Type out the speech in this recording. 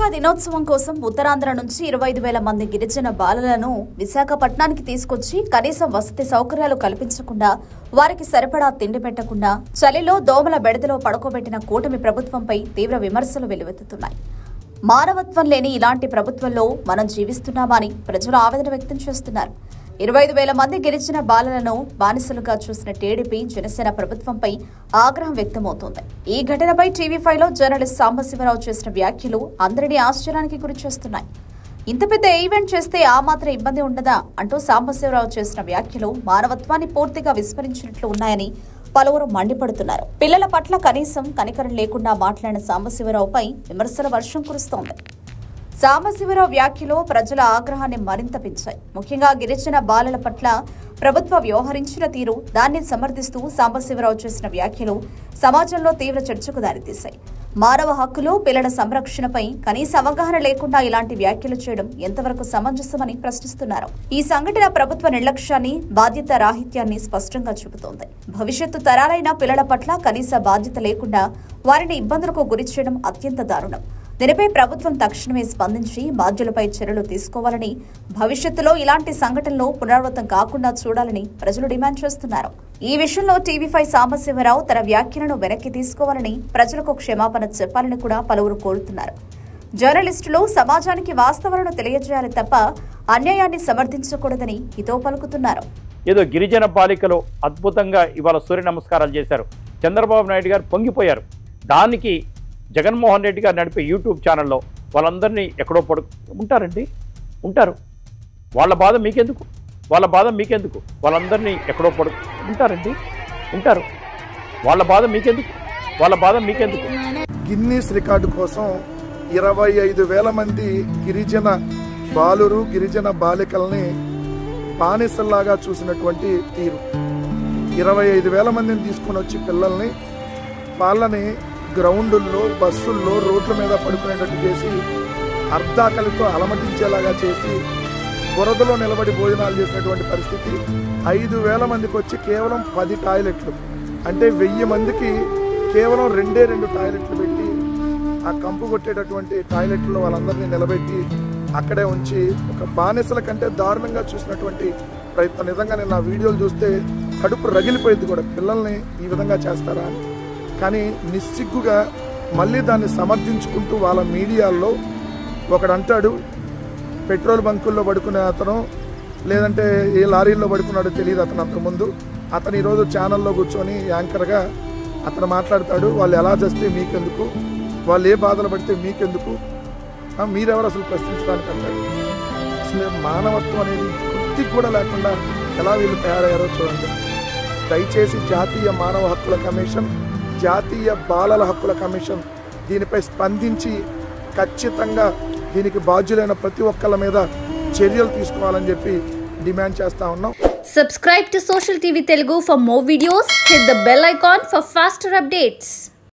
యోగా దినోత్సవం కోసం ఉత్తరాంధ్ర నుంచి 25,000 మంది గిరిజన బాలలను విశాఖపట్నానికి తీసుకొచ్చి కనీసం వసతి సౌకర్యాలు కల్పించకుండా వారికి సరిపడా తిండి పెట్టకుండా చలిలో దోమల బెడదలో పడుకోబెట్టిన కూటమి ప్రభుత్వంపై తీవ్ర విమర్శలు వెల్లువెత్తుతున్నాయి. మానవత్వం లేని ఇలాంటి ప్రభుత్వంలో మనం జీవిస్తున్నామని ప్రజలు ఆవేదన వ్యక్తం చేస్తున్నారు. 25,000 మంది గిరిజన బాలలను బానిసలుగా చూసిన టీడీపీ జనసేన ప్రభుత్వంపై ఆగ్రహం వ్యక్తమవుతోంది. ఈ ఘటనపై టీవీ5లో జర్నలిస్ట్ సాంబశివరావు చేసిన వ్యాఖ్యలు అందరినీ ఆశ్చర్యానికి గురిచేస్తున్నాయి. ఇంత పెద్ద ఈవెంట్ చేస్తే ఆ మాత్రం ఇబ్బంది ఉండదా అంటూ సాంబశివరావు చేసిన వ్యాఖ్యలు మానవత్వాన్ని పూర్తిగా విస్మరించినట్లు ఉన్నాయని పలువురు మండిపడుతున్నారు. పిల్లల పట్ల కనీసం కనికరం లేకుండా మాట్లాడిన సాంబశివరావుపై విమర్శల వర్షం కురుస్తోంది. సాంబశివరావు వ్యాఖ్యలు ప్రజల ఆగ్రహాన్ని మరింత పెంచాయి. ముఖ్యంగా గిరిజన బాలల పట్ల ప్రభుత్వ వ్యవహరించిన తీరు, దాన్ని సమర్థిస్తూ సాంబశివరావు చేసిన వ్యాఖ్యలు సమాజంలో తీవ్ర చర్చకు దారితీశాయి. మానవ హక్కులు, పిల్లల సంరక్షణపై కనీస అవగాహన లేకుండా ఇలాంటి వ్యాఖ్యలు చేయడం ఎంతవరకు సమంజసమని ప్రశ్నిస్తున్నారు. ఈ సంఘటన ప్రభుత్వ నిర్లక్ష్యాన్ని, బాధ్యత రాహిత్యాన్ని స్పష్టంగా చూపుతోంది. భవిష్యత్తు తరాలైన పిల్లల పట్ల కనీస బాధ్యత లేకుండా వారిని ఇబ్బందులకు గురి చేయడం అత్యంత దారుణం. దీనిపై ప్రభుత్వం తక్షణమే స్పందించి బాధ్యులపై చర్యలు తీసుకోవాలని, భవిష్యత్తులో ఇలాంటి సంఘటనలు పునరావృతం కాకుండా చూడాలని ప్రజలు డిమాండ్ చేస్తున్నారు. ఈ విషయంలో టీవీ5 సాంబశివరావు తన వ్యాఖ్యలను వెనక్కి తీసుకోవాలని, ప్రజలకు క్షమాపణ చెప్పాలని కూడా పలువురు కోరుతున్నారు. జర్నలిస్టులు సమాజానికి వాస్తవాలను తెలియజేయాలి తప్ప అన్యాయాన్ని సమర్థించకూడదని హితవు పలుకుతున్నారు. ఏదో గిరిజన బాలికలు అద్భుతంగా ఇవాళ సూర్య నమస్కారాలు చేశారు. చంద్రబాబు నాయుడు గారు పొంగిపోయారు. దానికి జగన్మోహన్ రెడ్డి గారు నడిపే యూట్యూబ్ ఛానల్లో వాళ్ళందరినీ ఎక్కడో ఉంటారండి, ఉంటారు. వాళ్ళ బాధ మీకెందుకు, వాళ్ళందరినీ ఎక్కడో ఉంటారండి, ఉంటారు. వాళ్ళ బాధ మీకెందుకు. గిన్నీస్ రికార్డు కోసం 25,000 మంది గిరిజన బాలురు, గిరిజన బాలికల్ని బానిసల్లాగా చూసినటువంటి తీరు. 25,000 మందిని తీసుకొని వచ్చి పిల్లల్ని వాళ్ళని గ్రౌండుల్లో, బస్సుల్లో, రోడ్ల మీద పడుకునేటట్టు చేసి అర్ధాకలితో అలమటించేలాగా చేసి బురదలో నిలబడి భోజనాలు చేసినటువంటి పరిస్థితి. 5,000 మందికి వచ్చి కేవలం 10 టాయిలెట్లు, అంటే 1000 మందికి కేవలం 2 టాయిలెట్లు పెట్టి ఆ కంపు కొట్టేటటువంటి టాయిలెట్లో వాళ్ళందరినీ నిలబెట్టి అక్కడే ఉంచి ఒక బానిసల కంటే దారుణంగా చూసినటువంటి ప్రయత్నం. నిజంగా నేను ఆ వీడియోలు చూస్తే కడుపు రగిలిపోయింది కూడా, పిల్లల్ని ఈ విధంగా చేస్తారా. కానీ నిస్సిగ్గుగా మళ్ళీ దాన్ని సమర్థించుకుంటూ వాళ్ళ మీడియాల్లో ఒకడంటాడు, పెట్రోల్ బంకుల్లో పడుకునే అతను, లేదంటే ఏ లారీల్లో పడుకున్నాడో తెలియదు అతను అంతకుముందు, అతను ఈరోజు ఛానల్లో కూర్చొని యాంకర్గా అతను మాట్లాడతాడు. వాళ్ళు ఎలా చేస్తే మీకెందుకు, వాళ్ళు ఏ బాధలు పడితే మీకెందుకు, మీరెవరు అసలు ప్రశ్నించడానికి అంటాడు. అసలు మానవత్వం అనేది కొద్దిగా కూడా లేకుండా ఎలా వీళ్ళు తయారయ్యారో చూడండి. దయచేసి జాతీయ మానవ హక్కుల కమిషన్, జాతీయ బాలల హక్కుల కమిషన్ దీనిపై స్పందించి ఖచ్చితంగా దీనికి బాధ్యులైన ప్రతి ఒక్కళ్ళ మీద చర్యలు తీసుకోవాలని చెప్పి డిమాండ్ చేస్తా ఉన్నాం. Subscribe to Social TV Telugu for more videos. Hit the bell icon for faster updates.